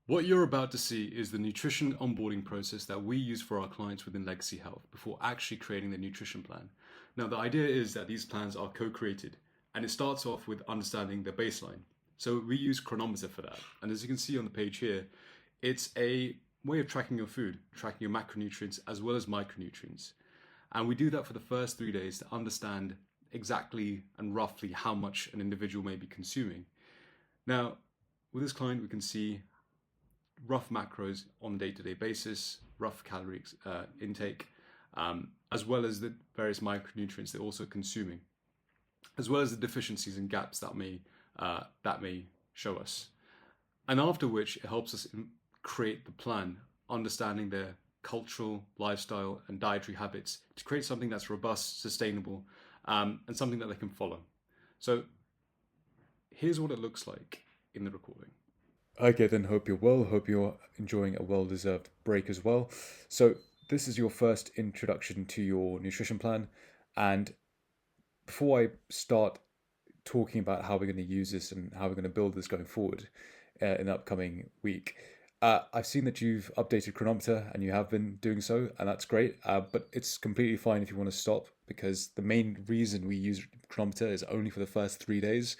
What you're about to see is the nutrition onboarding process that we use for our clients within Legacy Health before actually creating the nutrition plan. Now, the idea is that these plans are co-created, and it starts off with understanding the baseline. So we use Chronometer for that. And as you can see on the page here, it's a way of tracking your food, tracking your macronutrients as well as micronutrients. And we do that for the first 3 days to understand exactly and roughly how much an individual may be consuming. Now, with this client, we can see rough macros on a day-to-day basis, rough calorie intake, as well as the various micronutrients they're also consuming, as well as the deficiencies and gaps that may show us. And after which, it helps us create the plan, understanding their cultural, lifestyle, and dietary habits to create something that's robust, sustainable, and something that they can follow. So here's what it looks like in the recording. Okay, then hope you're well. Hope you're enjoying a well-deserved break as well. So this is your first introduction to your nutrition plan. And before I start talking about how we're going to use this and how we're going to build this going forward in the upcoming week, I've seen that you've updated Chronometer and you have been doing so, and that's great. But it's completely fine if you want to stop, because the main reason we use Chronometer is only for the first 3 days.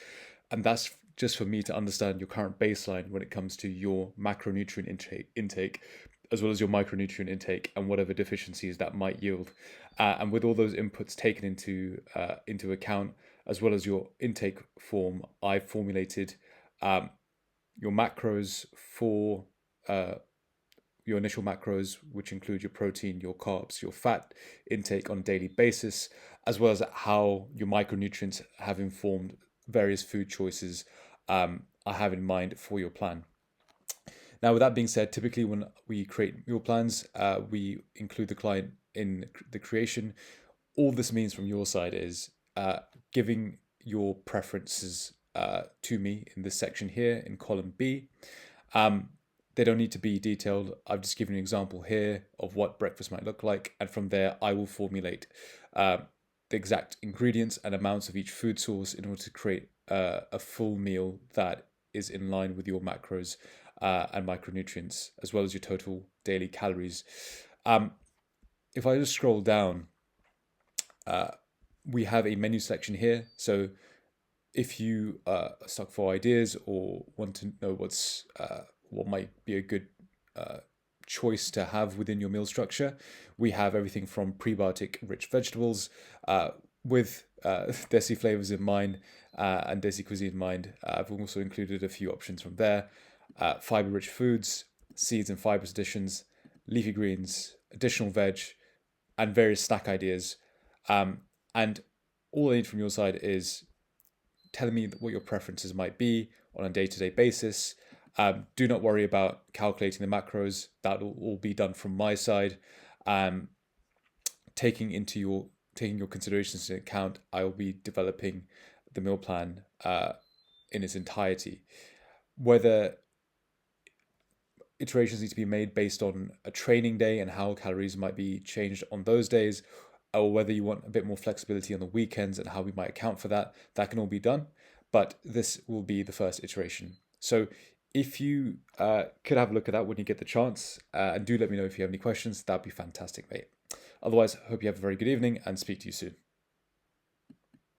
And that's just for me to understand your current baseline when it comes to your macronutrient intake, as well as your micronutrient intake and whatever deficiencies that might yield. And with all those inputs taken into account, as well as your intake form, I've formulated your macros for your initial macros, which include your protein, your carbs, your fat intake on a daily basis, as well as how your micronutrients have informed various food choices I have in mind for your plan. Now, with that being said, typically when we create meal plans, we include the client in the creation. All this means from your side is giving your preferences to me in this section here in column B. They don't need to be detailed. I've just given an example here of what breakfast might look like. And from there, I will formulate the exact ingredients and amounts of each food source in order to create a full meal that is in line with your macros and micronutrients, as well as your total daily calories. If I just scroll down, we have a menu section here. So if you are stuck for ideas or want to know what might be a good choice to have within your meal structure, we have everything from prebiotic rich vegetables with Desi flavors in mind and Desi cuisine in mind. I've also included a few options from there. Fiber rich foods, seeds and fibrous additions, leafy greens, additional veg, and various snack ideas. And all I need from your side is telling me what your preferences might be on a day-to-day basis. Do not worry about calculating the macros. That will all be done from my side. Taking your considerations into account, I will be developing the meal plan in its entirety. Whether iterations need to be made based on a training day and how calories might be changed on those days, or whether you want a bit more flexibility on the weekends and how we might account for that, that can all be done. But this will be the first iteration. So if you could have a look at that when you get the chance, and do let me know if you have any questions, that'd be fantastic, mate. Otherwise, hope you have a very good evening and speak to you soon.